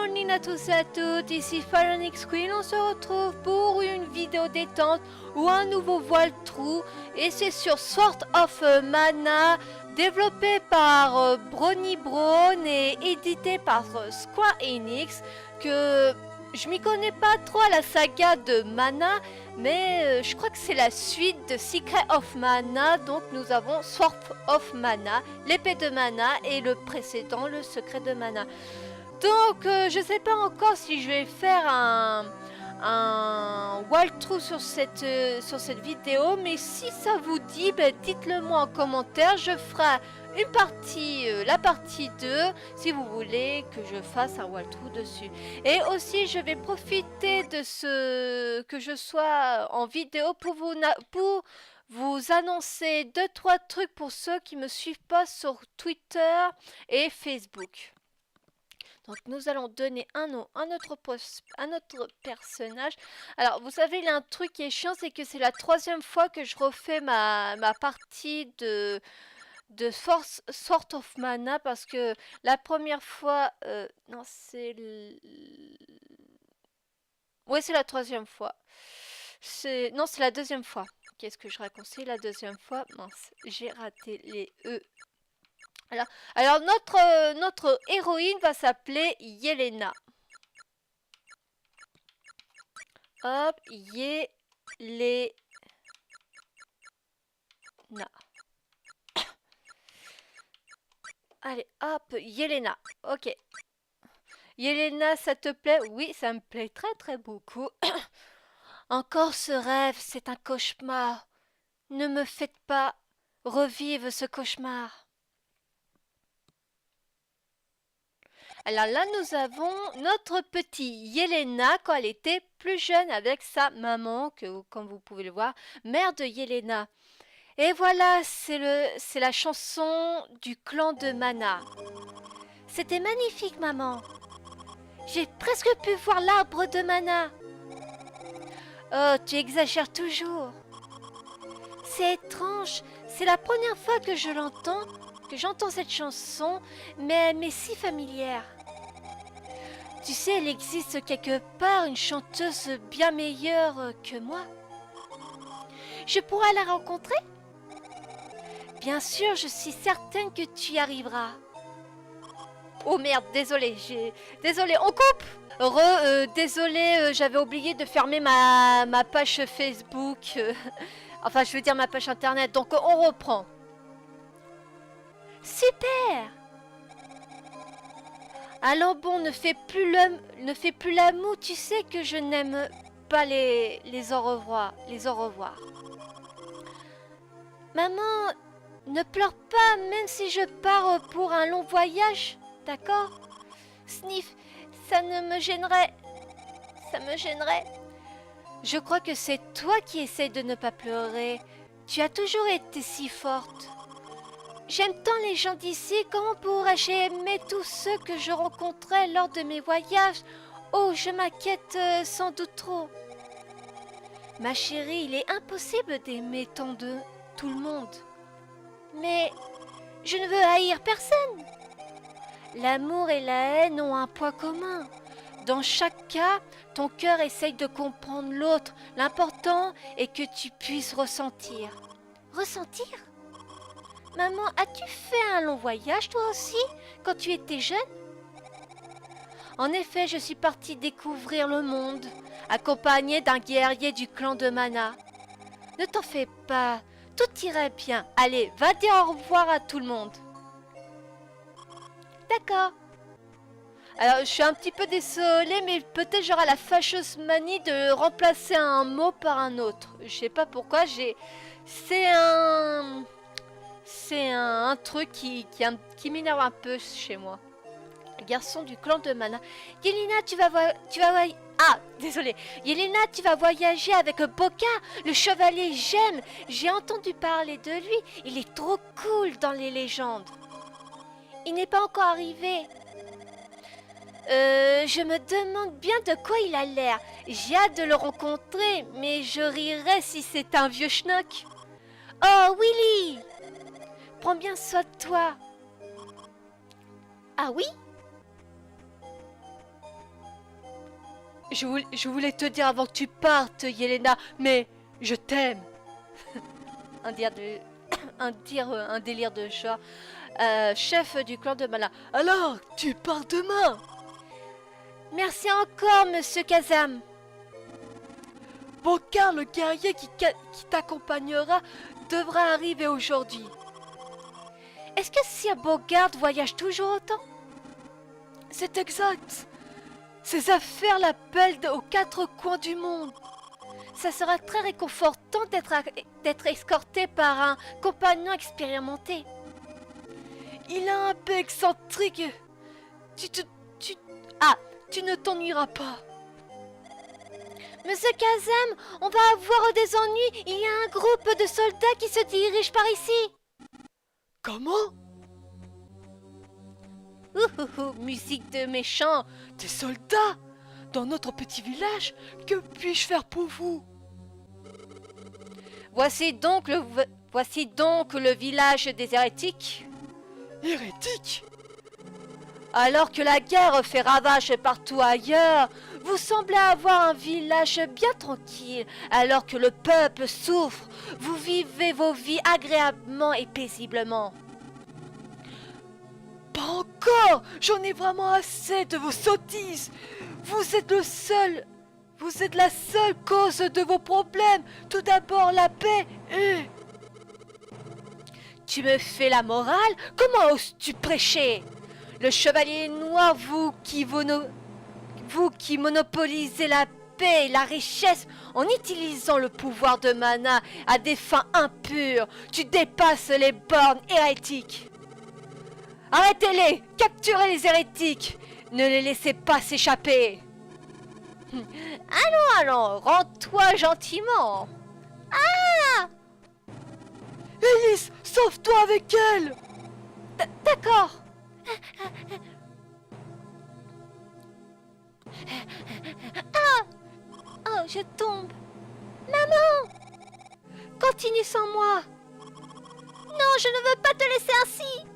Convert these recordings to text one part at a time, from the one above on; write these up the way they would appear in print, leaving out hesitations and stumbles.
morning à tous et à toutes, ici Phalanx Queen, on se retrouve pour une vidéo détente ou un nouveau voile trou et c'est sur Sword of Mana, développé par Brony Brown et édité par Square Enix, que je m'y connais pas trop à la saga de Mana, mais je crois que c'est la suite de Secret of Mana, donc nous avons Sword of Mana, l'épée de Mana et le précédent, le secret de Mana. Donc je sais pas encore si je vais faire un walkthrough sur cette vidéo, mais si ça vous dit, ben, dites-le moi en commentaire, je ferai une partie, la partie 2, si vous voulez que je fasse un walkthrough dessus. Et aussi je vais profiter de ce que je sois en vidéo pour vous annoncer 2-3 trucs pour ceux qui me suivent pas sur Twitter et Facebook. Donc nous allons donner un nom à notre personnage. Alors vous savez, il y a un truc qui est chiant, c'est que c'est la 3e fois que je refais ma partie de Sword of Mana, parce que la première fois... non, c'est... Ouais, c'est la 3e fois. Non, c'est la 2e fois. Qu'est-ce que je raconte? C'est la 2e fois. Mince, j'ai raté les E. Alors notre héroïne va s'appeler Yelena. Hop, Yelena. Allez, hop, Yelena. Ok. Yelena, ça te plaît? Oui, ça me plaît très très beaucoup. Encore ce rêve, c'est un cauchemar. Ne me faites pas revivre ce cauchemar. Alors là, nous avons notre petit Yelena quand elle était plus jeune avec sa maman, comme vous pouvez le voir, mère de Yelena. Et voilà, c'est la chanson du clan de Mana. C'était magnifique, maman. J'ai presque pu voir l'arbre de Mana. Oh, tu exagères toujours. C'est étrange, c'est la première fois que je l'entends, que j'entends cette chanson, mais si familière. Tu sais, il existe quelque part une chanteuse bien meilleure que moi. Je pourrais la rencontrer? Bien sûr, je suis certaine que tu y arriveras. Oh merde, désolé, on coupe. Désolé, j'avais oublié de fermer ma page Facebook. Enfin, je veux dire ma page internet, donc on reprend. Super! Alors bon, ne fais plus la moue, tu sais que je n'aime pas les au revoir. Maman, ne pleure pas, même si je pars pour un long voyage, d'accord? Sniff, ça me gênerait. Je crois que c'est toi qui essayes de ne pas pleurer. Tu as toujours été si forte. J'aime tant les gens d'ici, comment pourrais-je aimer tous ceux que je rencontrais lors de mes voyages? Oh, je m'inquiète sans doute trop. Ma chérie, il est impossible d'aimer tant de tout le monde. Mais je ne veux haïr personne. L'amour et la haine ont un point commun. Dans chaque cas, ton cœur essaye de comprendre l'autre. L'important est que tu puisses ressentir. Ressentir? Maman, as-tu fait un long voyage toi aussi, quand tu étais jeune? En effet, je suis partie découvrir le monde, accompagnée d'un guerrier du clan de Mana. Ne t'en fais pas, tout irait bien. Allez, va dire au revoir à tout le monde. D'accord. Alors, je suis un petit peu désolée, mais peut-être j'aurai la fâcheuse manie de remplacer un mot par un autre. Je sais pas pourquoi, c'est un truc qui m'énerve un peu chez moi. Garçon du clan de Mana. Yelena, Yelena, tu vas voyager avec Boka, le chevalier Gemme. J'ai entendu parler de lui. Il est trop cool dans les légendes. Il n'est pas encore arrivé. Je me demande bien de quoi il a l'air. J'ai hâte de le rencontrer, mais je rirais si c'est un vieux schnock. Oh, Willy! Prends bien soin de toi. Ah oui? je voulais te dire avant que tu partes, Yelena, mais je t'aime. un délire de chat. Chef du clan de Mana. Alors, tu pars demain? Merci encore, monsieur Kazam. Bokar, le guerrier qui t'accompagnera, devra arriver aujourd'hui. Est-ce que Sir Bogard voyage toujours autant? C'est exact. Ses affaires l'appellent aux quatre coins du monde. Ça sera très réconfortant d'être escorté par un compagnon expérimenté. Il a un peu excentrique. Tu ne t'ennuieras pas. Monsieur Kazam, on va avoir des ennuis. Il y a un groupe de soldats qui se dirige par ici. Comment? Musique de méchant. Des soldats? Dans notre petit village? Que puis-je faire pour vous? Voici donc le village des hérétiques. Hérétiques? Alors que la guerre fait ravage partout ailleurs, vous semblez avoir un village bien tranquille. Alors que le peuple souffre, vous vivez vos vies agréablement et paisiblement. Pas encore! J'en ai vraiment assez de vos sottises! Vous êtes la seule cause de vos problèmes. Tout d'abord la paix et... Tu me fais la morale? Comment oses-tu prêcher? Le chevalier noir, vous qui monopolisez la paix et la richesse en utilisant le pouvoir de mana à des fins impures, tu dépasses les bornes hérétiques. Arrêtez-les! Capturez les hérétiques! Ne les laissez pas s'échapper! Allons, rends-toi gentiment! Ah! Élise, sauve-toi avec elle! D'accord! Ah! Oh, je tombe! Maman! Continue sans moi! Non, je ne veux pas te laisser ainsi!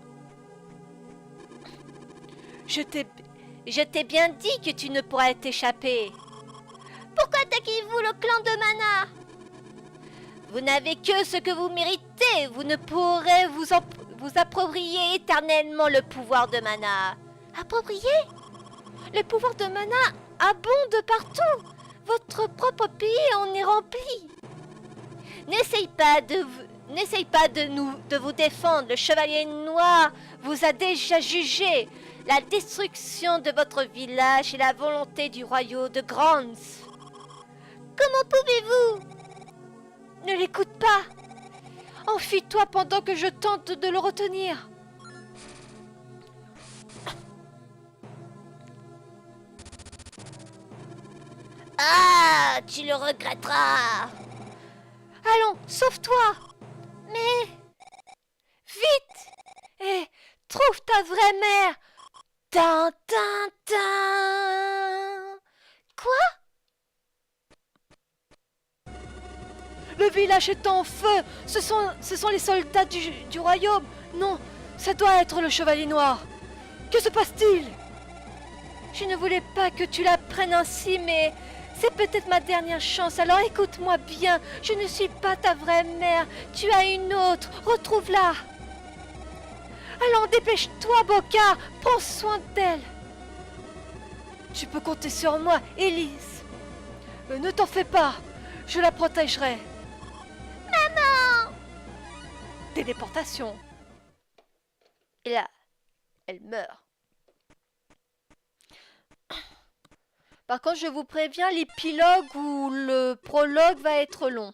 Je t'ai bien dit que tu ne pourrais t'échapper. Pourquoi attaquez-vous le clan de Mana? Vous n'avez que ce que vous méritez. Vous ne pourrez vous approprier éternellement le pouvoir de Mana. Approprier? Le pouvoir de Mana abonde partout. Votre propre pays en est rempli. N'essaye pas de vous défendre. Le chevalier noir vous a déjà jugé. La destruction de votre village est la volonté du royaume de Grans. Comment pouvez-vous? Ne l'écoute pas. Enfuis-toi pendant que je tente de le retenir. Ah, tu le regretteras. Allons, sauve-toi. Mais... Vite. Et trouve ta vraie mère. Tin, tin, tin. Quoi? Le village est en feu. Ce sont les soldats du royaume. Non, ça doit être le chevalier noir. Que se passe-t-il? Je ne voulais pas que tu la prennes ainsi, mais c'est peut-être ma dernière chance. Alors écoute-moi bien. Je ne suis pas ta vraie mère. Tu as une autre. Retrouve-la. Allons, dépêche-toi, Bokar. Prends soin d'elle. Tu peux compter sur moi, Élise. Ne t'en fais pas. Je la protégerai. Maman! Téléportation. Et là, elle meurt. Par contre, je vous préviens, l'épilogue ou le prologue va être long.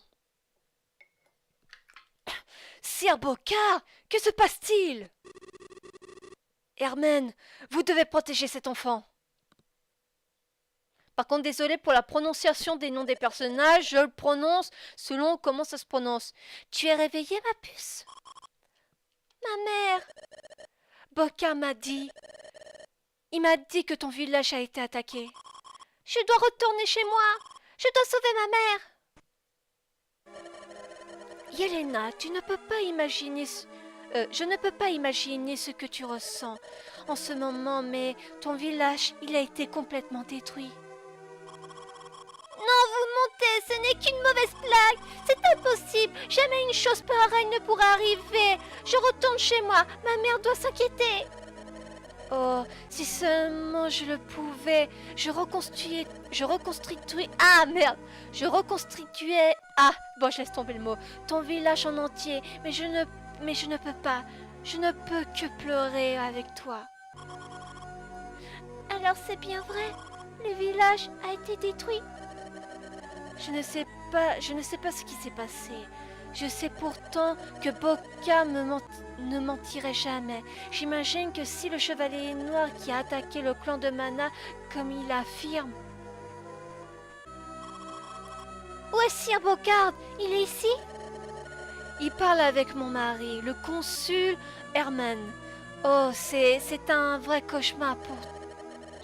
Sir Bokar, que se passe-t-il? Hermène, vous devez protéger cet enfant. Par contre, désolé pour la prononciation des noms des personnages, je le prononce selon comment ça se prononce. Tu es réveillée, ma puce? Ma mère. Bokar m'a dit. Il m'a dit que ton village a été attaqué. Je dois retourner chez moi. Je dois sauver ma mère. Yelena, tu ne peux pas imaginer... je ne peux pas imaginer ce que tu ressens en ce moment, mais ton village, il a été complètement détruit. ce n'est qu'une mauvaise blague. C'est impossible. Jamais une chose pareille ne pourra arriver. Je retourne chez moi. Ma mère doit s'inquiéter. Oh, si seulement je le pouvais. Ah, merde. Je reconstituais... Ah, bon, je laisse tomber le mot. Ton village en entier. Mais je ne peux pas. Je ne peux que pleurer avec toi. Alors c'est bien vrai. Le village a été détruit. Je ne sais pas ce qui s'est passé. Je sais pourtant que Boka ne mentirait jamais. J'imagine que si le chevalier noir qui a attaqué le clan de Mana, comme il affirme... Où est Sir Bocard? Il est ici? Il parle avec mon mari, le consul Herman. Oh, c'est un vrai cauchemar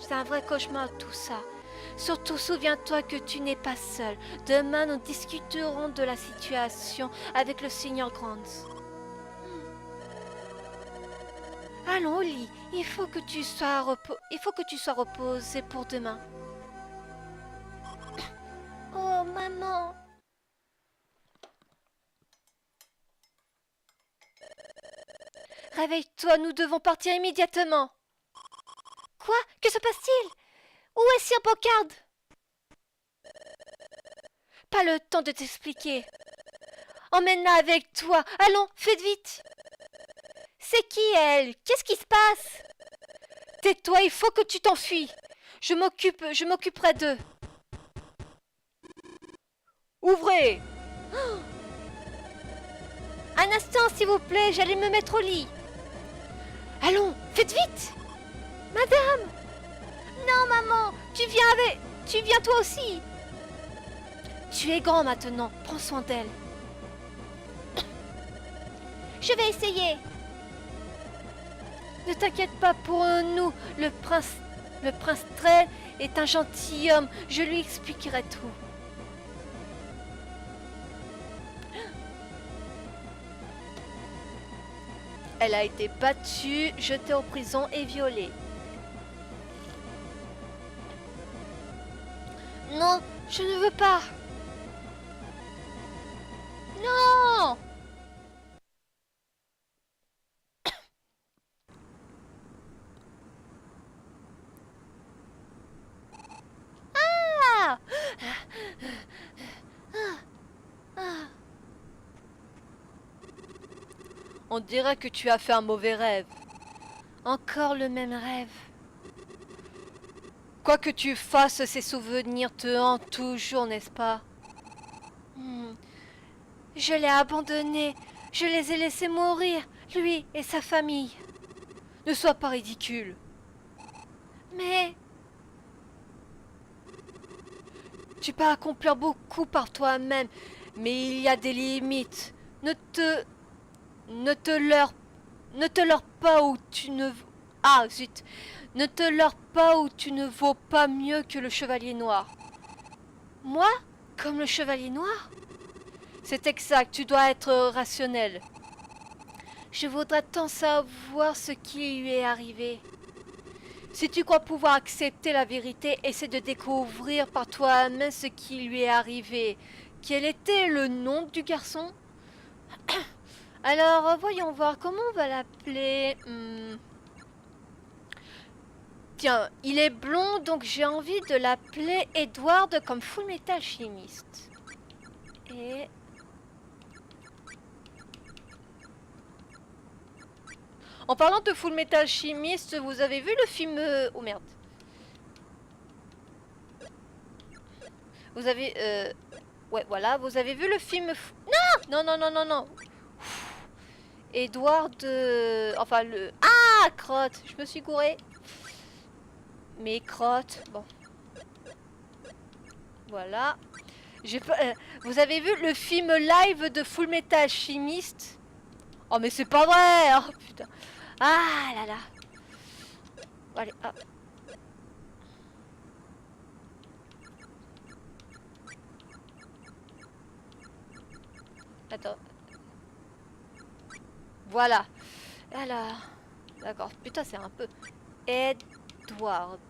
C'est un vrai cauchemar tout ça. Surtout, souviens-toi que tu n'es pas seul. Demain, nous discuterons de la situation avec le Seigneur Grant. Allons au lit. Il faut que tu sois reposé pour demain. Oh, maman. Réveille-toi, nous devons partir immédiatement. Quoi? Que se passe-t-il? Où est Sir Bocard? Pas le temps de t'expliquer. Emmène-la avec toi. Allons, faites vite. C'est qui elle? Qu'est-ce qui se passe? Tais-toi, il faut que tu t'enfuis. Je m'occuperai d'eux. Ouvrez! Oh, un instant, s'il vous plaît, j'allais me mettre au lit. Allons, faites vite. Madame! Non, maman, tu viens toi aussi. Tu es grand maintenant, prends soin d'elle. Je vais essayer. Ne t'inquiète pas pour nous, le prince Trell est un gentilhomme, je lui expliquerai tout. Elle a été battue, jetée en prison et violée. Non, je ne veux pas. Non! Ah! On dirait que tu as fait un mauvais rêve. Encore le même rêve. Quoi que tu fasses, ces souvenirs te hantent toujours, n'est-ce pas? Je l'ai abandonné. Je les ai laissés mourir, lui et sa famille. Ne sois pas ridicule. Mais... tu peux accomplir beaucoup par toi-même, mais il y a des limites. Ne te leurre pas où tu ne... Ah, zut. Ne te leurre pas où tu ne vaux pas mieux que le chevalier noir. Moi? Comme le chevalier noir? C'est exact, tu dois être rationnel. Je voudrais tant savoir ce qui lui est arrivé. Si tu crois pouvoir accepter la vérité, essaie de découvrir par toi-même ce qui lui est arrivé. Quel était le nom du garçon? Alors, voyons voir comment on va l'appeler. Tiens, il est blond, donc j'ai envie de l'appeler Edward comme Fullmetal Alchemist. Et... en parlant de Fullmetal Alchemist, vous avez vu le film... Oh merde. Vous avez... ouais, voilà, vous avez vu le film... Non, non, non, non, non, non. Edward... enfin, le... Ah, crotte, je me suis gourée. Mais crotte, bon. Voilà. Vous avez vu le film live de Fullmetal Alchemist? Oh, mais c'est pas vrai! Oh, putain. Ah là là. Allez, hop. Attends. Voilà. Alors. D'accord. Putain, c'est un peu... Edward.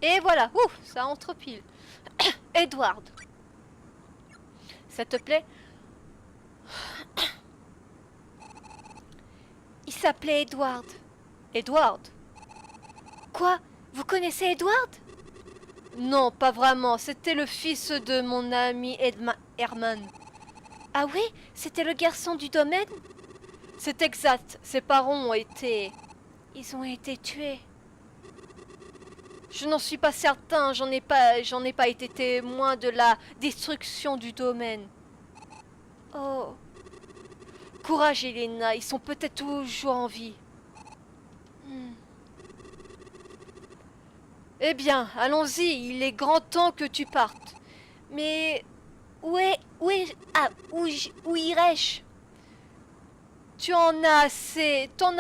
Et voilà, ouf, ça entre pile. Edward. Ça te plaît? Il s'appelait Edward. Edward? Quoi? Vous connaissez Edward? Non, pas vraiment. C'était le fils de mon ami Herman. Ah oui? C'était le garçon du domaine? C'est exact. Ses parents ont été... Ils ont été tués. Je n'en suis pas certain. J'en ai pas été témoin de la destruction du domaine. Oh. Courage, Elena. Ils sont peut-être toujours en vie. Eh bien, allons-y, il est grand temps que tu partes. Mais où irais-je? Tu en as assez, tu en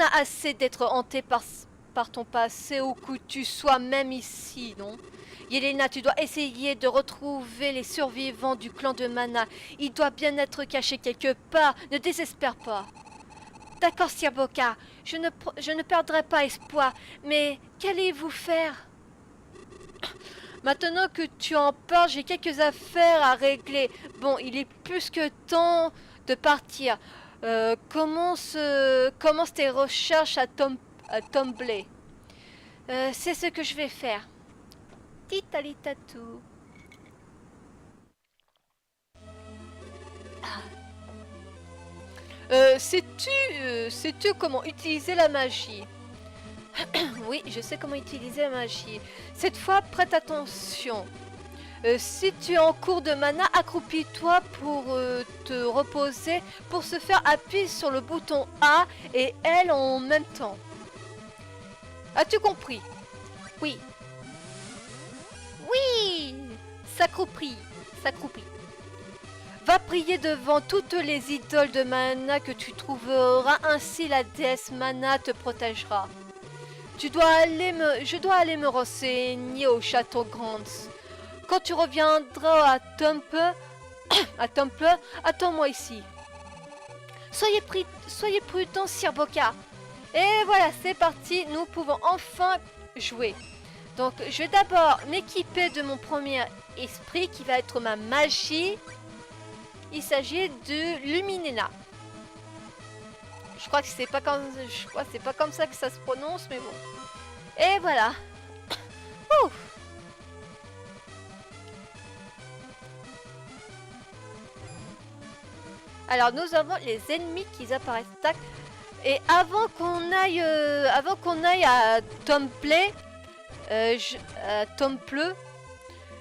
as assez d'être hanté par ton passé ou que tu sois même ici, non? Yelena, tu dois essayer de retrouver les survivants du clan de Mana. Il doit bien être caché quelque part, ne désespère pas. D'accord, Sir Boka, je ne perdrai pas espoir, mais qu'allez-vous faire? Maintenant que tu en parles, j'ai quelques affaires à régler. Bon, il est plus que temps de partir. Commence tes recherches à Tomblay. C'est ce que je vais faire. Titalitatu. Sais-tu comment utiliser la magie? Oui, je sais comment utiliser la magie. Cette fois, prête attention. Si tu es en cours de mana, accroupis-toi pour te reposer. Pour se faire, appuie sur le bouton A et L en même temps. As-tu compris? Oui. Oui. S'accroupit. Va prier devant toutes les idoles de mana que tu trouveras, ainsi la déesse Mana te protégera. Je dois aller me renseigner au château Grants. Quand tu reviendras à Temple, attends-moi ici. Soyez prudent, Sir Boka. Et voilà, c'est parti, nous pouvons enfin jouer. Donc, je vais d'abord m'équiper de mon premier esprit qui va être ma magie. Il s'agit de Luminena. Je crois que c'est pas comme ça que ça se prononce, mais bon. Et voilà. Ouh. Alors nous avons les ennemis qui apparaissent. Tac. Et avant qu'on aille à Tomplay,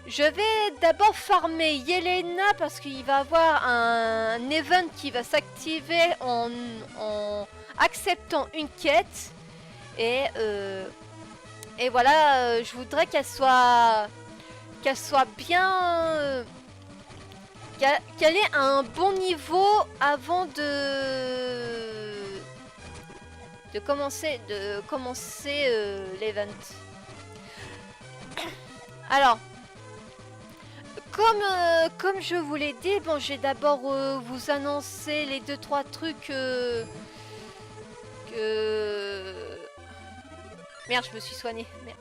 je vais d'abord farmer Yelena parce qu'il va avoir un event qui va s'activer en acceptant une quête. Et voilà, je voudrais qu'elle soit bien... qu'elle ait un bon niveau avant de commencer l'event. Alors, comme je vous l'ai dit, bon, je vais d'abord vous annoncer les 2-3 trucs Merde, je me suis soignée. Merde.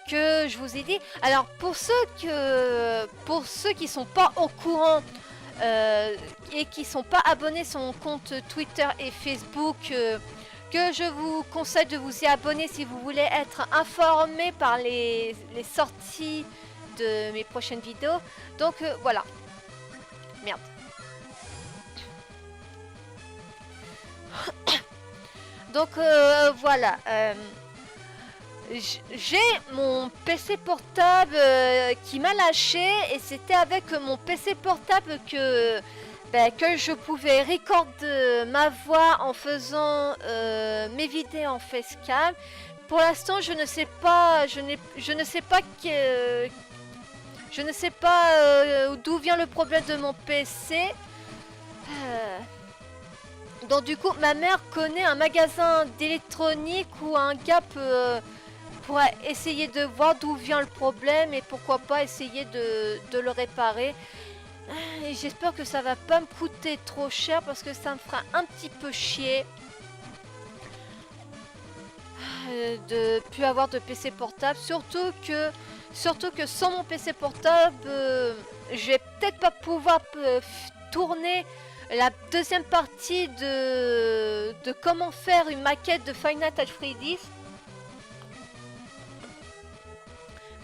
Que je vous ai dit. Alors, pour ceux qui sont pas au courant et qui sont pas abonnés sur mon compte Twitter et Facebook, que je vous conseille de vous y abonner si vous voulez être informé par les sorties de mes prochaines vidéos. Donc voilà. Merde. Donc voilà. J'ai mon PC portable qui m'a lâché et c'était avec mon PC portable que je pouvais recorder ma voix en faisant mes vidéos en facecam. Pour l'instant, je ne sais pas, d'où vient le problème de mon PC. Donc du coup, ma mère connaît un magasin d'électronique où un gars pourra essayer de voir d'où vient le problème et pourquoi pas essayer de le réparer. Et j'espère que ça va pas me coûter trop cher parce que ça me fera un petit peu chier. de plus avoir de PC portable, surtout que sans mon PC portable, je vais peut-être pas pouvoir tourner la deuxième partie de comment faire une maquette de Five Nights at Freddy's.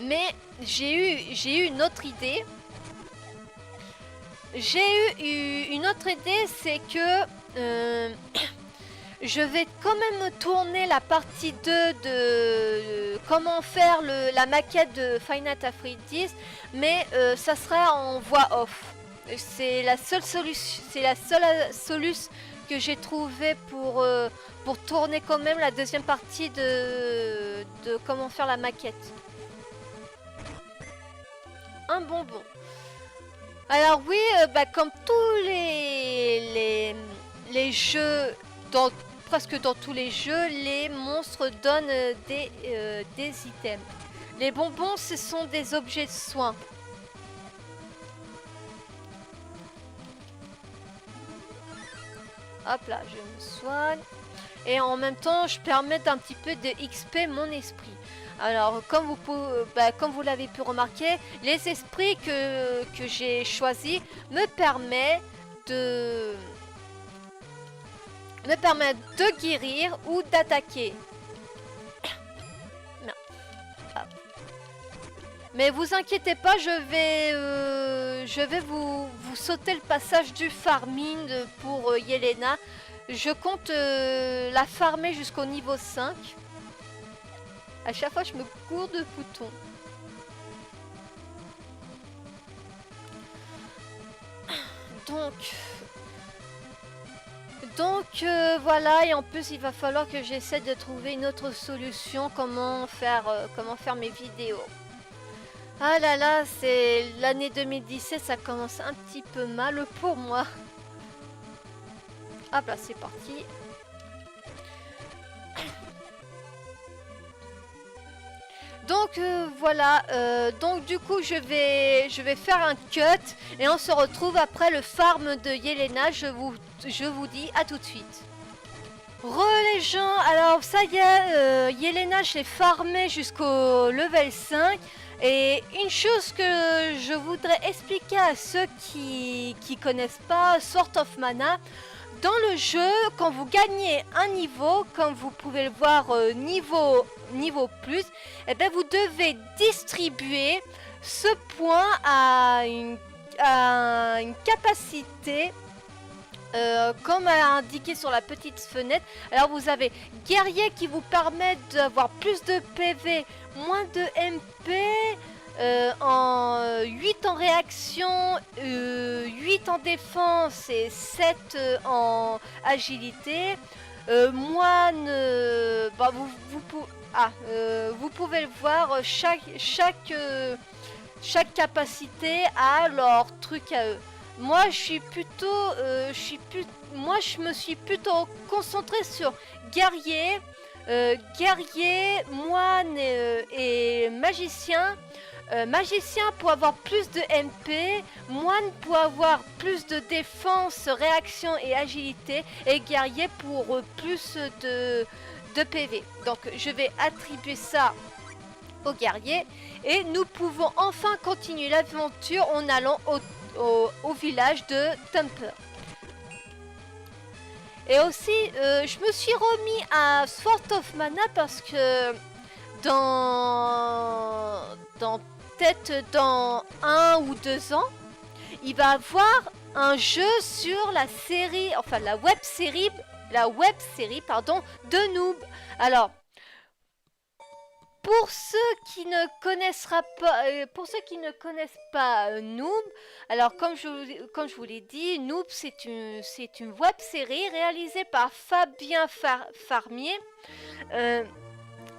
Mais j'ai eu une autre idée. C'est que je vais quand même tourner la partie 2 de comment faire la maquette de Five Nights at Freddy's, mais ça sera en voix off. C'est la seule solution que j'ai trouvée pour tourner quand même la deuxième partie de comment faire la maquette. Un bonbon. Alors oui, comme tous les jeux, presque dans tous les jeux, les monstres donnent des items. Les bonbons, ce sont des objets de soins. Hop là, je me soigne. Et en même temps, je permets d'un petit peu de XP mon esprit. Alors, comme vous l'avez pu remarquer, les esprits que j'ai choisis me permettent de guérir ou d'attaquer. Non. Ah. Mais vous inquiétez pas, je vais vous sauter le passage du farming pour Yelena. Je compte la farmer jusqu'au niveau 5. À chaque fois, je me cours de boutons. Donc voilà, et en plus il va falloir que j'essaie de trouver une autre solution, comment faire mes vidéos. Ah là là, c'est l'année 2017, ça commence un petit peu mal pour moi. Hop là, c'est parti. Donc voilà, donc du coup je vais faire un cut et on se retrouve après le farm de Yelena. Je vous dis à tout de suite. Les gens, alors ça y est, Yelena je l'ai farmé jusqu'au level 5. Et une chose que je voudrais expliquer à ceux qui connaissent pas Sword of Mana. Dans le jeu, quand vous gagnez un niveau, comme vous pouvez le voir niveau plus, et bien vous devez distribuer ce point à une capacité comme indiqué sur la petite fenêtre. Alors vous avez guerrier qui vous permet d'avoir plus de PV, moins de MP, en 8 en réaction, 8 en défense et 7 en agilité. Moine, vous pouvez le voir, chaque capacité a leur truc à eux. Moi je me suis plutôt concentré sur guerrier, moine et magicien. Magicien pour avoir plus de MP, moine pour avoir plus de défense, réaction et agilité, et guerrier pour plus de PV. Donc je vais attribuer ça au guerrier et nous pouvons enfin continuer l'aventure en allant au village de Thumper. Et aussi je me suis remis à Sword of Mana parce que peut-être dans 1 ou 2 ans, il va avoir un jeu sur la série, enfin la web série de Noob. Alors, pour ceux qui ne connaissent pas Noob, alors comme je vous l'ai dit, Noob c'est une web série réalisée par Fabien Farmier.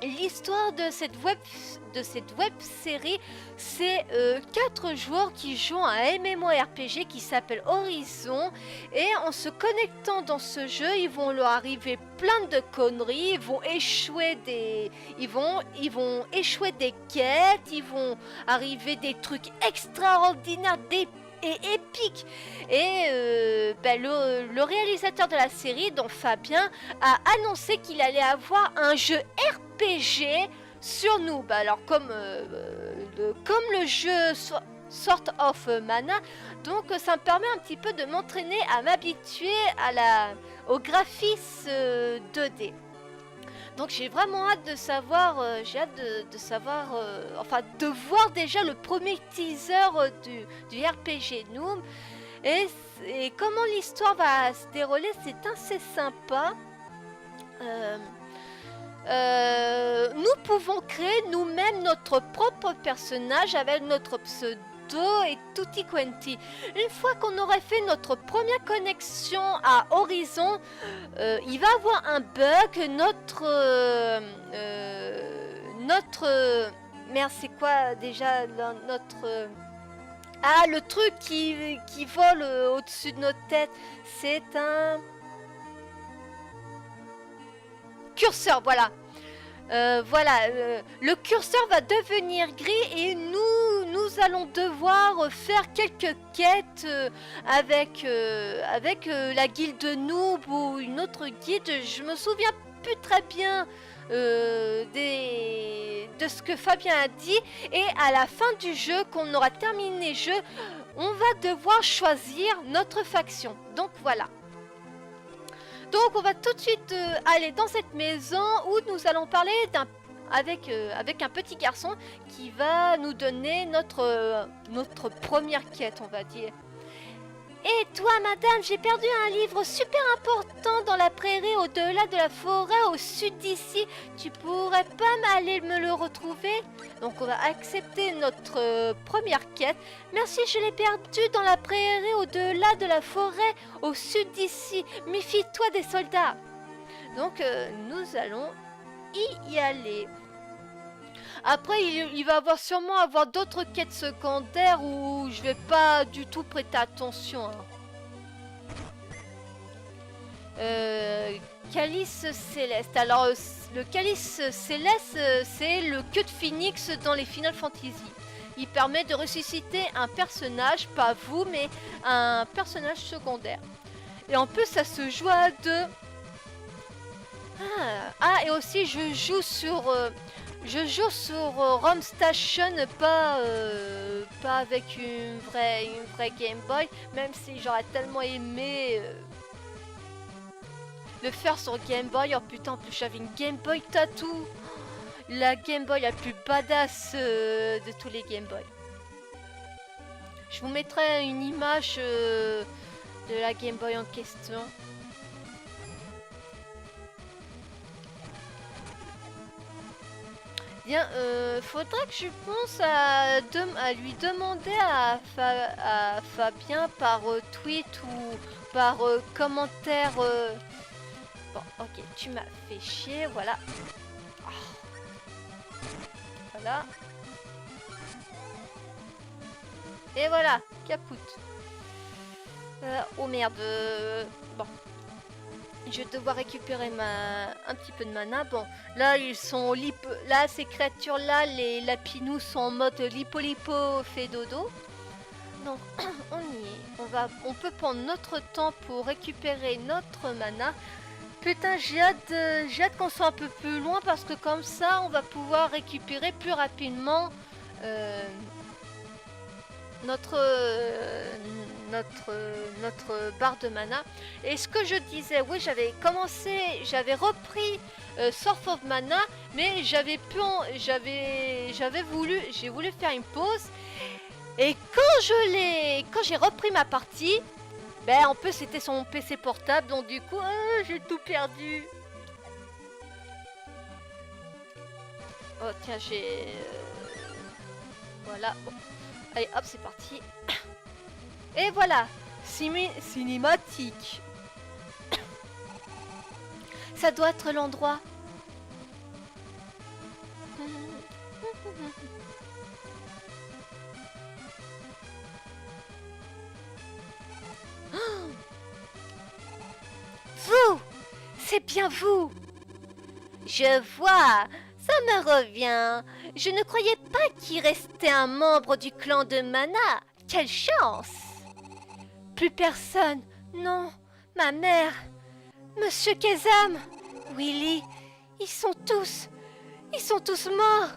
L'histoire de cette web série, c'est 4 joueurs qui jouent à un MMORPG qui s'appelle Horizon, et en se connectant dans ce jeu, ils vont leur arriver plein de conneries, ils vont échouer des quêtes, ils vont arriver des trucs extraordinaires, des et épique. Et le réalisateur de la série, donc Fabien, a annoncé qu'il allait avoir un jeu RPG sur Noob. Alors comme le jeu Sort of Mana, donc ça me permet un petit peu de m'entraîner à m'habituer au graphisme 2D. Donc j'ai vraiment hâte de savoir, de savoir, enfin de voir déjà le premier teaser du RPG Noob. Et comment l'histoire va se dérouler, c'est assez sympa. Nous pouvons créer nous-mêmes notre propre personnage avec notre pseudo et tutti quanti. Une fois qu'on aurait fait notre première connexion à Horizon, il va avoir un bug. Merde, c'est quoi déjà notre... le truc qui vole au-dessus de notre tête, c'est un... curseur, voilà. Le curseur va devenir gris et nous allons devoir faire quelques quêtes avec la guilde Noob ou une autre guilde. Je me souviens plus très bien de ce que Fabien a dit, et à la fin du jeu, quand on aura terminé le jeu, on va devoir choisir notre faction. Donc voilà. Donc on va tout de suite aller dans cette maison où nous allons parler avec un petit garçon qui va nous donner notre première quête, on va dire. Et toi, madame, j'ai perdu un livre super important dans la prairie au-delà de la forêt au sud d'ici. Tu pourrais pas aller me le retrouver? Donc on va accepter notre première quête. Merci, je l'ai perdu dans la prairie au-delà de la forêt au sud d'ici. Méfie-toi des soldats. Donc nous allons y aller. Après, il va sûrement avoir d'autres quêtes secondaires où je vais pas du tout prêter attention. Calice Céleste. Alors, le Calice Céleste, c'est le queue de phénix dans les Final Fantasy. Il permet de ressusciter un personnage, pas vous, mais un personnage secondaire. Et en plus, ça se joue à deux. Et aussi, je joue sur ROM Station, pas avec une vraie Game Boy, même si j'aurais tellement aimé le faire sur Game Boy. Oh putain, en plus j'avais une Game Boy Tattoo, la Game Boy la plus badass de tous les Game Boy. Je vous mettrai une image de la Game Boy en question. Bien, faudrait que je pense à lui demander à Fabien par tweet ou par commentaire. Bon, ok, tu m'as fait chier, voilà. Voilà. Et voilà, capoute. Oh merde. Bon. Je vais devoir récupérer un petit peu de mana. Bon, là ils sont là ces créatures là, les lapinous sont en mode lipo fait dodo. Donc on y est. On peut prendre notre temps pour récupérer notre mana. Putain, j'ai hâte qu'on soit un peu plus loin parce que comme ça on va pouvoir récupérer plus rapidement notre barre de mana. Et ce que je disais, oui, j'avais repris Source of Mana, mais j'ai voulu faire une pause. Et quand j'ai repris ma partie, ben en plus c'était sur mon PC portable, donc du coup j'ai tout perdu. Oh tiens, voilà. Bon. Allez, hop, c'est parti. Et voilà, cinématique. Ça doit être l'endroit. Vous, c'est bien vous. Je vois, ça me revient. Je ne croyais pas qu'il restait un membre du clan de Mana. Quelle chance! Plus personne. Non, ma mère. Monsieur Kazam. Willy. Ils sont tous morts.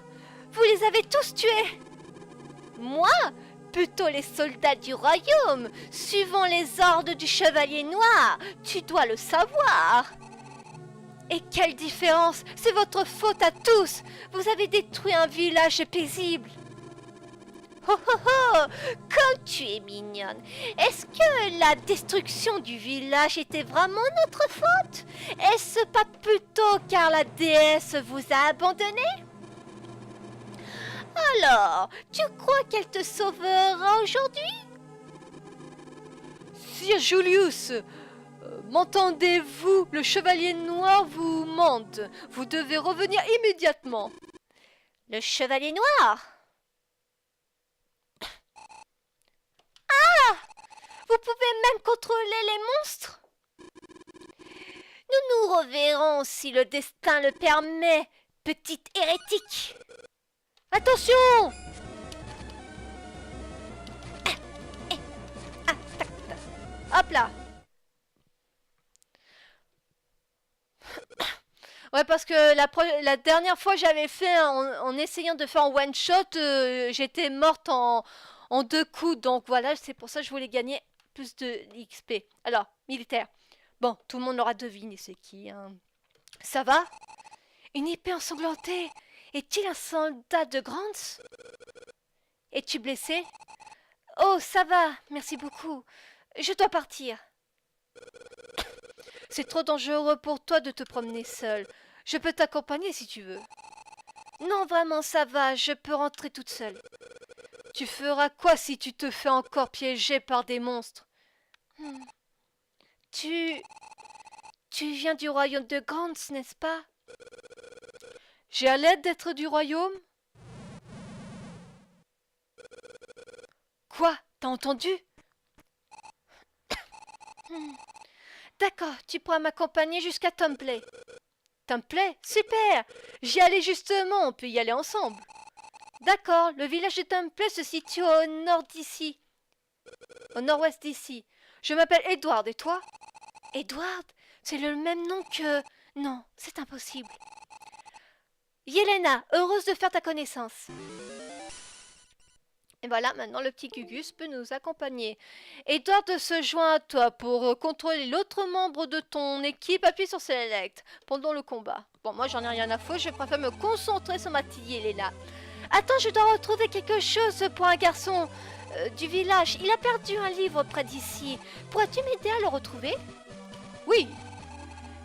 Vous les avez tous tués. Moi? Plutôt les soldats du royaume, suivant les ordres du chevalier noir. Tu dois le savoir. Et quelle différence! C'est votre faute à tous! Vous avez détruit un village paisible! Oh oh oh! Comme tu es mignonne! Est-ce que la destruction du village était vraiment notre faute? Est-ce pas plutôt car la déesse vous a abandonné? Alors, tu crois qu'elle te sauvera aujourd'hui? Sir Julius! M'entendez-vous? Le chevalier noir vous mande. Vous devez revenir immédiatement. Le chevalier noir? Ah! Vous pouvez même contrôler les monstres? Nous nous reverrons si le destin le permet, petite hérétique. Attention! Hop là! Ouais, parce que la dernière fois j'avais fait en essayant de faire en one shot, j'étais morte en 2 coups. Donc voilà, c'est pour ça que je voulais gagner plus de XP. Alors, militaire. Bon, tout le monde l'aura deviné c'est qui. Hein. Ça va? Une épée ensanglantée. Est-il un soldat de Grants? Es-tu blessé? Oh, ça va, merci beaucoup. Je dois partir. C'est trop dangereux pour toi de te promener seule. Je peux t'accompagner si tu veux. Non, vraiment, ça va, je peux rentrer toute seule. Tu feras quoi si tu te fais encore piéger par des monstres? Tu viens du royaume de Grants, n'est-ce pas? J'ai à l'aide d'être du royaume? Quoi? T'as entendu? D'accord, tu pourras m'accompagner jusqu'à Tomplay. Tomplay? Super! J'y allais justement, on peut y aller ensemble. D'accord, le village de Tomplay se situe au nord d'ici. Au nord-ouest d'ici. Je m'appelle Edward, et toi? Edward? C'est le même nom que... Non, c'est impossible. Yelena, heureuse de faire ta connaissance. Et voilà, maintenant le petit Gugus peut nous accompagner. Edward se joint à toi pour contrôler l'autre membre de ton équipe. Appuie sur Select pendant le combat. Bon, moi j'en ai rien à foutre, je préfère me concentrer sur ma petite Yelena. Attends, je dois retrouver quelque chose pour un garçon du village. Il a perdu un livre près d'ici. Pourrais-tu m'aider à le retrouver? Oui.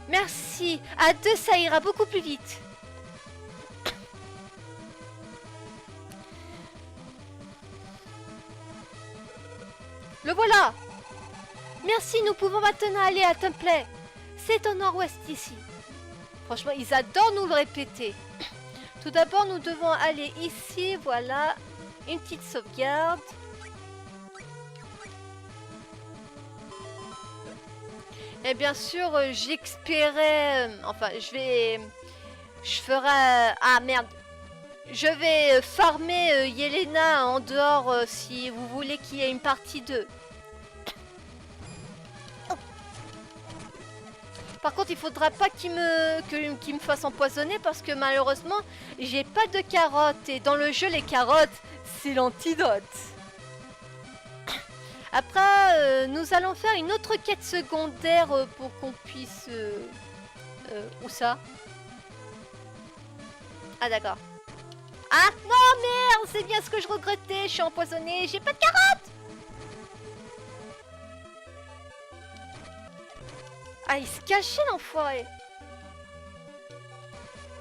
Merci. À 2, ça ira beaucoup plus vite. Le voilà. Merci, nous pouvons maintenant aller à Tomplay. C'est au nord-ouest d'ici. Franchement, ils adorent nous le répéter. Tout d'abord, nous devons aller ici, voilà. Une petite sauvegarde. Et bien sûr, j'expérais... enfin, je ferai... ah, merde. Je vais farmer Yelena en dehors si vous voulez qu'il y ait une partie 2. Par contre, il faudra pas qu'il me fasse empoisonner parce que malheureusement, j'ai pas de carottes. Et dans le jeu, les carottes, c'est l'antidote. Après, nous allons faire une autre quête secondaire pour qu'on puisse... où ça? Ah, d'accord. Ah, non, merde, c'est bien ce que je regrettais. Je suis empoisonnée, j'ai pas de carottes. Ah, il se cachait l'enfoiré.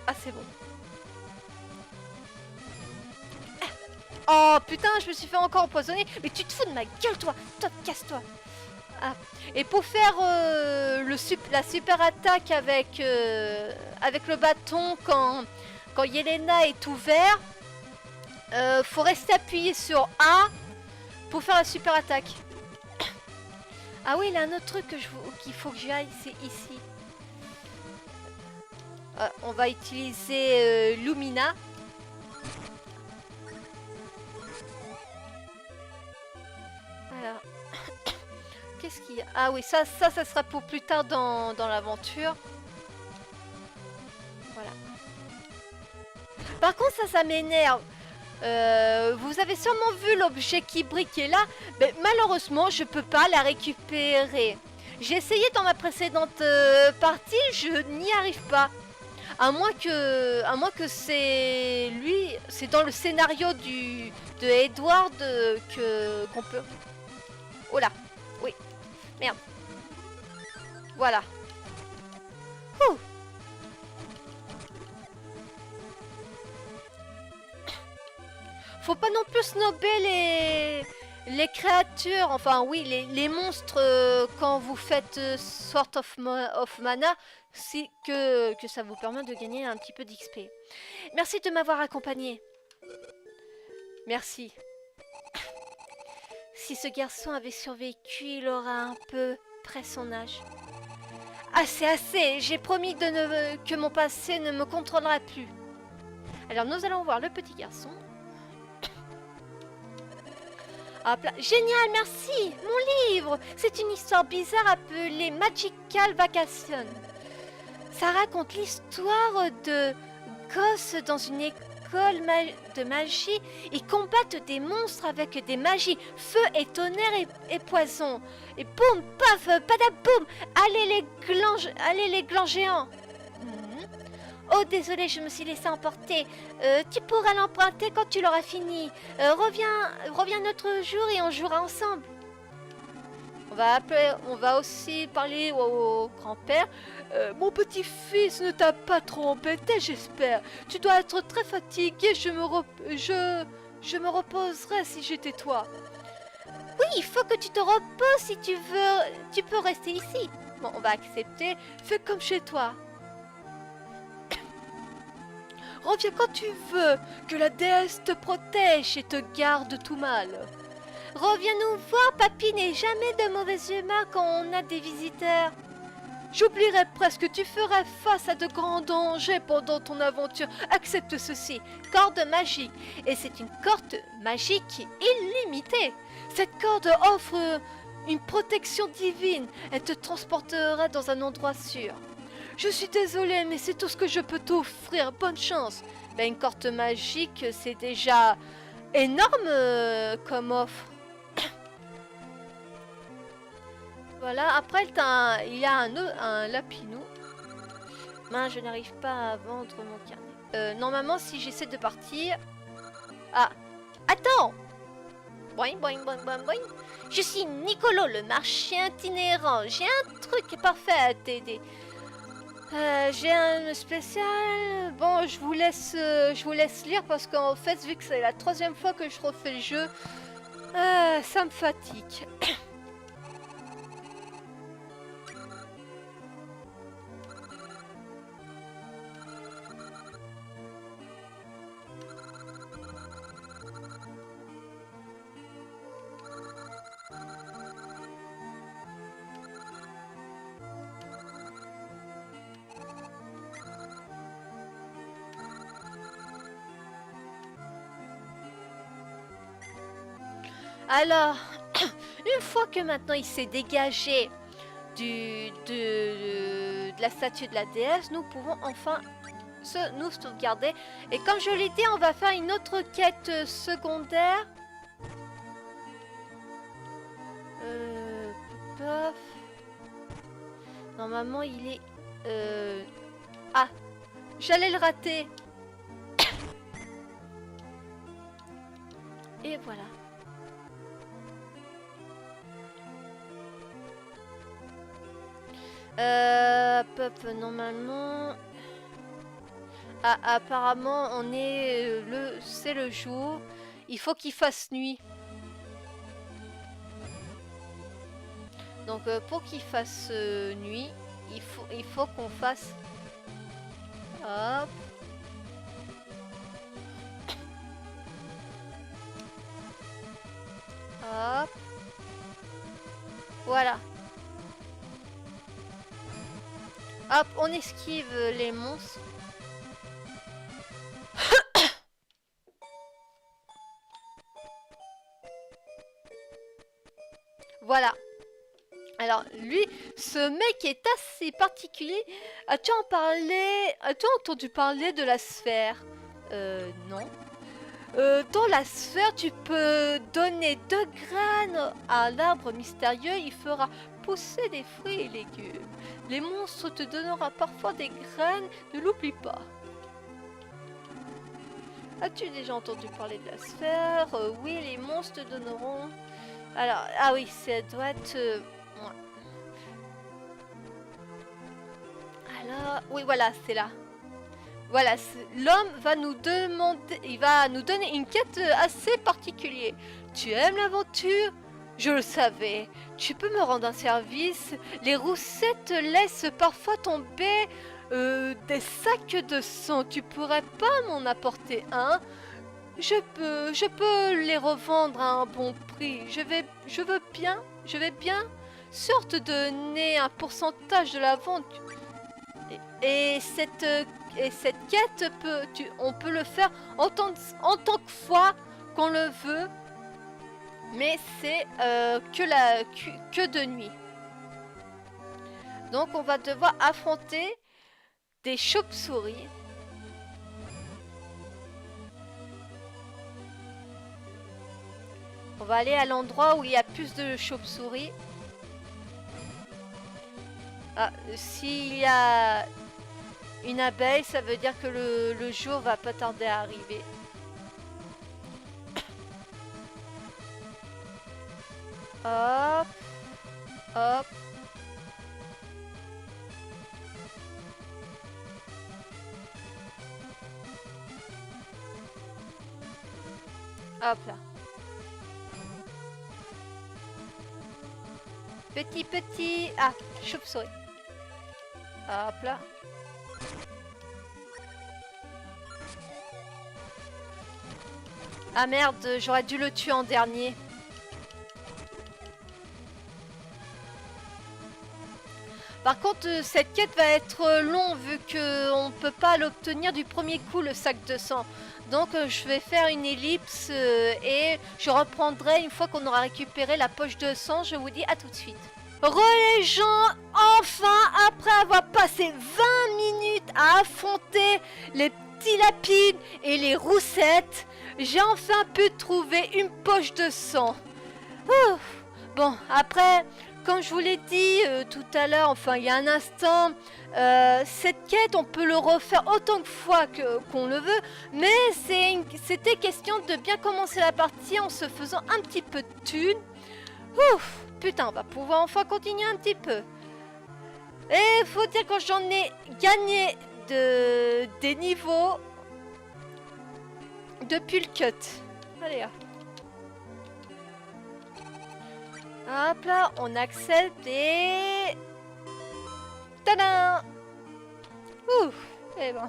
Ah, c'est bon. Oh, putain, je me suis fait encore empoisonner. Mais tu te fous de ma gueule, toi. Toi, casse-toi. Ah. Et pour faire la super attaque avec le bâton quand Yelena est ouvert, faut rester appuyé sur A pour faire la super attaque. Ah oui, il y a un autre truc qu'il faut que j'aille, c'est ici. On va utiliser Lumina. Alors, qu'est-ce qu'il y a? Ah oui, ça sera pour plus tard dans l'aventure. Voilà. Par contre, ça m'énerve. Vous avez sûrement vu l'objet qui brille qui est là, mais malheureusement, je peux pas la récupérer. J'ai essayé dans ma précédente partie, je n'y arrive pas. À moins que c'est lui, c'est dans le scénario de Edward qu'on peut. Oh là, oui, merde. Voilà. Ouh. Faut pas non plus snober les créatures, enfin oui, les monstres quand vous faites Sword of Mana, si que ça vous permet de gagner un petit peu d'XP. Merci de m'avoir accompagné. Merci. Si ce garçon avait survécu, il aura un peu près son âge. Assez, assez, j'ai promis que mon passé ne me contrôlera plus. Alors nous allons voir le petit garçon. Hop là. Génial, merci. Mon livre, c'est une histoire bizarre appelée Magical Vacation. Ça raconte l'histoire de gosses dans une école de magie. Ils combattent des monstres avec des magies, feu et tonnerre et poison. Et boum, paf, padaboum. Allez les glands géants. Oh, désolé, je me suis laissé emporter. Tu pourras l'emprunter quand tu l'auras fini. Reviens notre jour et on jouera ensemble. On va aussi parler au grand-père. Mon petit-fils ne t'a pas trop embêté, j'espère. Tu dois être très fatigué. Je me reposerai si j'étais toi. Oui, il faut que tu te reposes si tu veux. Tu peux rester ici. Bon, on va accepter. Fais comme chez toi. Reviens quand tu veux, que la déesse te protège et te garde de tout mal. Reviens nous voir, papy n'est jamais de mauvaise humeur quand on a des visiteurs. J'oublierais presque, tu ferais face à de grands dangers pendant ton aventure. Accepte ceci, corde magique. Et c'est une corde magique illimitée. Cette corde offre une protection divine. Elle te transportera dans un endroit sûr. Je suis désolée, mais c'est tout ce que je peux t'offrir. Bonne chance. Ben, une corde magique, c'est déjà énorme comme offre. Voilà, après il y a un lapinou. Mince, je n'arrive pas à vendre mon carnet. Normalement, si j'essaie de partir... Ah, attends. Boing, boing, boing, boing, boing. Je suis Nicolo, le marchand itinérant. J'ai un truc parfait à t'aider. J'ai un spécial. Bon, je vous laisse lire parce qu'en fait, vu que c'est la 3e fois que je refais le jeu, ça me fatigue. Alors, une fois que maintenant il s'est dégagé de la statue de la déesse, nous pouvons enfin nous sauvegarder. Et comme je l'ai dit, on va faire une autre quête secondaire. Paf. Normalement, il est... Ah, j'allais le rater. Et voilà. Normalement... Ah, apparemment, on est c'est le jour. Il faut qu'il fasse nuit. Donc, pour qu'il fasse nuit, il faut qu'on fasse... Hop. Hop. Voilà. Hop, on esquive les monstres. Voilà. Alors, lui, ce mec est assez particulier. As-tu entendu parler de la sphère? Non. Dans la sphère, tu peux donner 2 graines à l'arbre mystérieux. Il fera pousser des fruits et légumes. Les monstres te donneront parfois des graines. Ne l'oublie pas. As-tu déjà entendu parler de la sphère? Oui, les monstres te donneront... Alors, ah oui, ça doit être... ouais. Alors, oui, voilà, c'est là. Voilà, l'homme va nous demander... Il va nous donner une quête assez particulière. Tu aimes l'aventure? Je le savais. Tu peux me rendre un service? Les roussettes laissent parfois tomber des sacs de sang. Tu pourrais pas m'en apporter un? Je peux les revendre à un bon prix. Je vais bien sûr te donner un pourcentage de la vente. Et cette quête on peut le faire en tant que fois qu'on le veut. Mais c'est que de nuit. Donc on va devoir affronter des chauves-souris. On va aller à l'endroit où il y a plus de chauves-souris. Ah, s'il y a une abeille, ça veut dire que le jour va pas tarder à arriver. Hop. Hop. Hop là. Petit. Ah, chauve-souris. Hop là. Ah merde, j'aurais dû le tuer en dernier. Par contre, cette quête va être longue vu qu'on ne peut pas l'obtenir du premier coup, le sac de sang. Donc je vais faire une ellipse et je reprendrai une fois qu'on aura récupéré la poche de sang. Je vous dis à tout de suite. Les gens, enfin, après avoir passé 20 minutes à affronter les petits lapides et les roussettes, j'ai enfin pu trouver une poche de sang. Ouf. Bon, après, comme je vous l'ai dit tout à l'heure, enfin il y a un instant, cette quête on peut le refaire autant de fois qu'on le veut, mais c'était question de bien commencer la partie en se faisant un petit peu de thunes. Ouf, putain, on va pouvoir enfin continuer un petit peu. Et faut dire que j'en ai gagné des niveaux depuis le cut. Allez, hop. Hop là, on accepte et... Tadam! Ouh, et bon.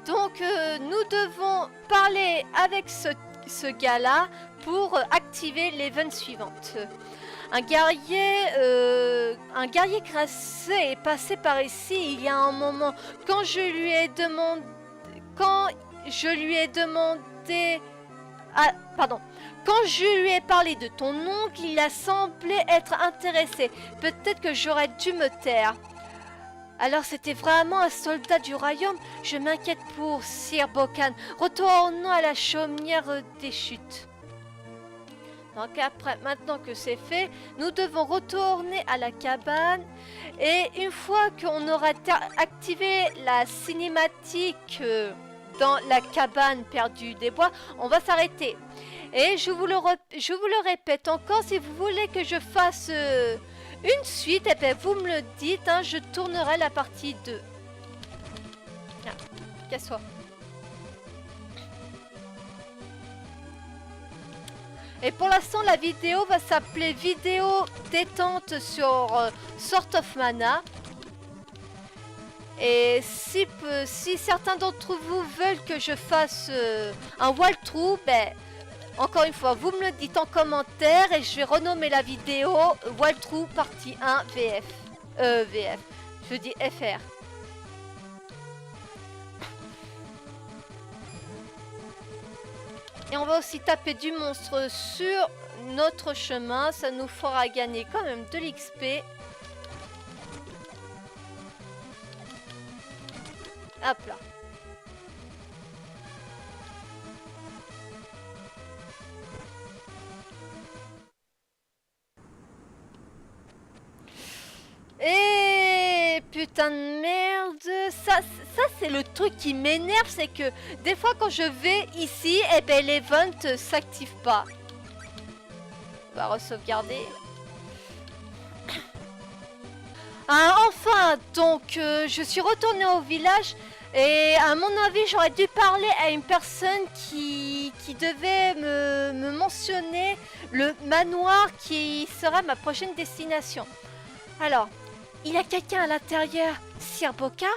Donc, nous devons parler avec ce gars-là pour activer l'event suivante. Un guerrier crassé est passé par ici il y a un moment. Quand je lui ai demandé... Ah, pardon. Quand je lui ai parlé de ton oncle, il a semblé être intéressé. Peut-être que j'aurais dû me taire. Alors c'était vraiment un soldat du royaume? Je m'inquiète pour Sir Bokan. Retournons à la chaumière des chutes. Donc après, maintenant que c'est fait, nous devons retourner à la cabane. Et une fois qu'on aura activé la cinématique dans la cabane perdue des bois, on va s'arrêter. Et je vous le répète encore, si vous voulez que je fasse une suite, eh bien, vous me le dites, hein, je tournerai la partie 2. Ah, casse-toi. Et pour l'instant, la vidéo va s'appeler vidéo détente sur Sword of Mana. Et si certains d'entre vous veulent que je fasse un walkthrough, ben, encore une fois, vous me le dites en commentaire et je vais renommer la vidéo walkthrough partie 1 VF. VF. Je dis FR. Et on va aussi taper du monstre sur notre chemin. Ça nous fera gagner quand même de l'XP. Hop là. Et putain de merde, ça c'est le truc qui m'énerve, c'est que des fois quand je vais ici, eh ben l'event s'active pas. On va re-sauvegarder. Ah, enfin, donc je suis retournée au village et à mon avis j'aurais dû parler à une personne qui devait me mentionner le manoir qui sera ma prochaine destination. Alors, il y a quelqu'un à l'intérieur, Sir Boka?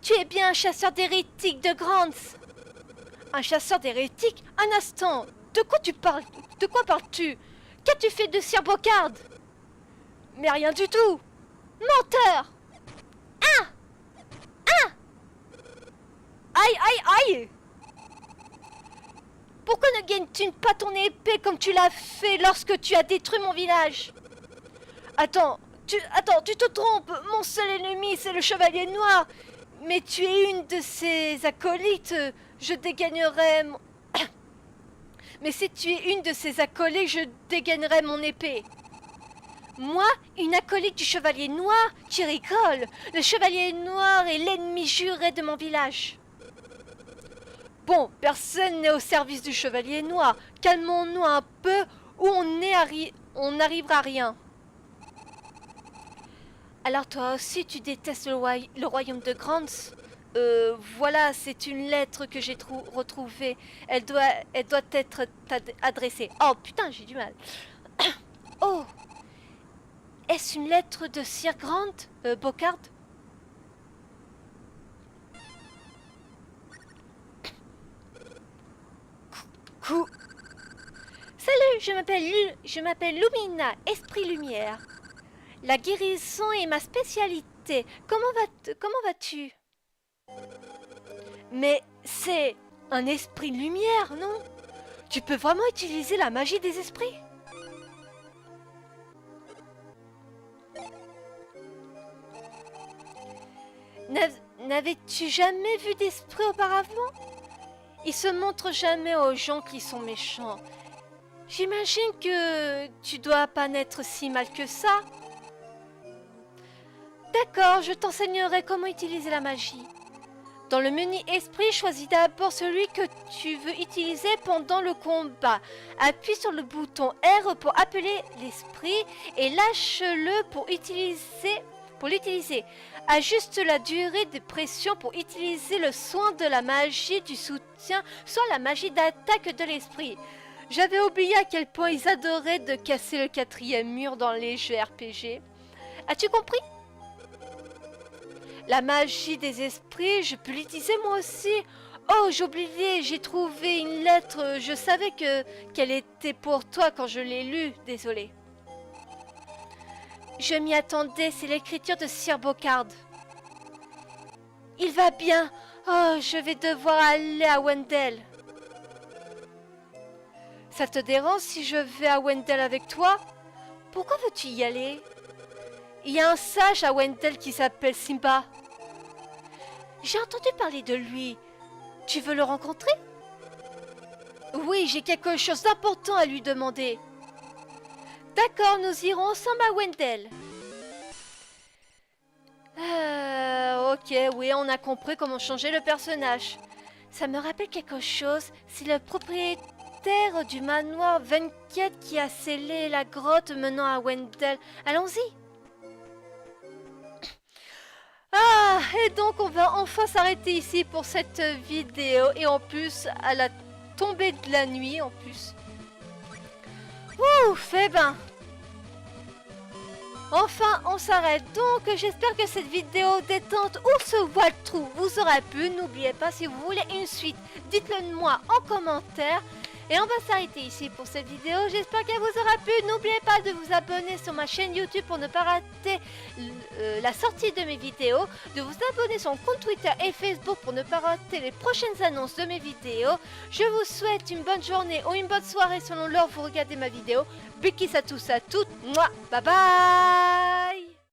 Tu es bien un chasseur d'hérétiques de Grants. Un chasseur d'hérétiques? Un instant, de quoi tu parles? De quoi parles-tu? Qu'as-tu fait de Sir Bocard? Mais rien du tout. Menteur! Ah! Ah! Aïe, aïe, aïe! Pourquoi ne gagnes-tu pas ton épée comme tu l'as fait lorsque tu as détruit mon village? Attends, tu te trompes. Mon seul ennemi, c'est le Chevalier Noir. Mais tu es une de ses acolytes. Je dégagnerai mon... Mais si tu es une de ses acolytes, je dégainerai mon épée. Moi, une acolyte du Chevalier Noir? Tu rigoles. Le Chevalier Noir est l'ennemi juré de mon village. Bon, personne n'est au service du Chevalier Noir. Calmons-nous un peu ou on n'arrivera à rien. Alors toi aussi tu détestes le royaume de Grants? Voilà, c'est une lettre que j'ai retrouvée. Elle doit être adressée. Oh putain, j'ai du mal. Oh, est-ce une lettre de Sir Grant, Bocard? Salut, je m'appelle Lumina, Esprit Lumière. La guérison est ma spécialité. Comment vas-tu? Mais c'est un esprit lumière, non? Tu peux vraiment utiliser la magie des esprits? N'avais-tu jamais vu d'esprit auparavant? Ils se montrent jamais aux gens qui sont méchants. J'imagine que tu dois pas n'être si mal que ça. D'accord, je t'enseignerai comment utiliser la magie. Dans le menu esprit, choisis d'abord celui que tu veux utiliser pendant le combat. Appuie sur le bouton R pour appeler l'esprit et lâche-le pour l'utiliser. Ajuste la durée de pression pour utiliser le soin de la magie du soutien, soit la magie d'attaque de l'esprit. J'avais oublié à quel point ils adoraient de casser le 4e mur dans les jeux RPG. As-tu compris? La magie des esprits, je peux l'utiliser moi aussi. Oh, j'ai oublié, j'ai trouvé une lettre. Je savais qu'elle était pour toi quand je l'ai lue. Désolée. Je m'y attendais, c'est l'écriture de Sir Bocard. Il va bien. Oh, je vais devoir aller à Wendell. Ça te dérange si je vais à Wendell avec toi? Pourquoi veux-tu y aller? Il y a un sage à Wendell qui s'appelle Simba. J'ai entendu parler de lui. Tu veux le rencontrer? Oui, j'ai quelque chose d'important à lui demander. D'accord, nous irons ensemble à Wendell. Ok, oui, on a compris comment changer le personnage. Ça me rappelle quelque chose. C'est le propriétaire du manoir Venket qui a scellé la grotte menant à Wendell. Allons-y. Ah, et donc on va enfin s'arrêter ici pour cette vidéo. Et en plus, à la tombée de la nuit, en plus. Ouf, eh ben. Enfin, on s'arrête. Donc, j'espère que cette vidéo détente ou ce walkthrough vous aura plu. N'oubliez pas, si vous voulez une suite, dites-le moi en commentaire. Et on va s'arrêter ici pour cette vidéo. J'espère qu'elle vous aura plu. N'oubliez pas de vous abonner sur ma chaîne YouTube pour ne pas rater la sortie de mes vidéos. De vous abonner sur mon compte Twitter et Facebook pour ne pas rater les prochaines annonces de mes vidéos. Je vous souhaite une bonne journée ou une bonne soirée selon l'heure où vous regardez ma vidéo. Big kiss à tous, à toutes. Mouah, bye bye.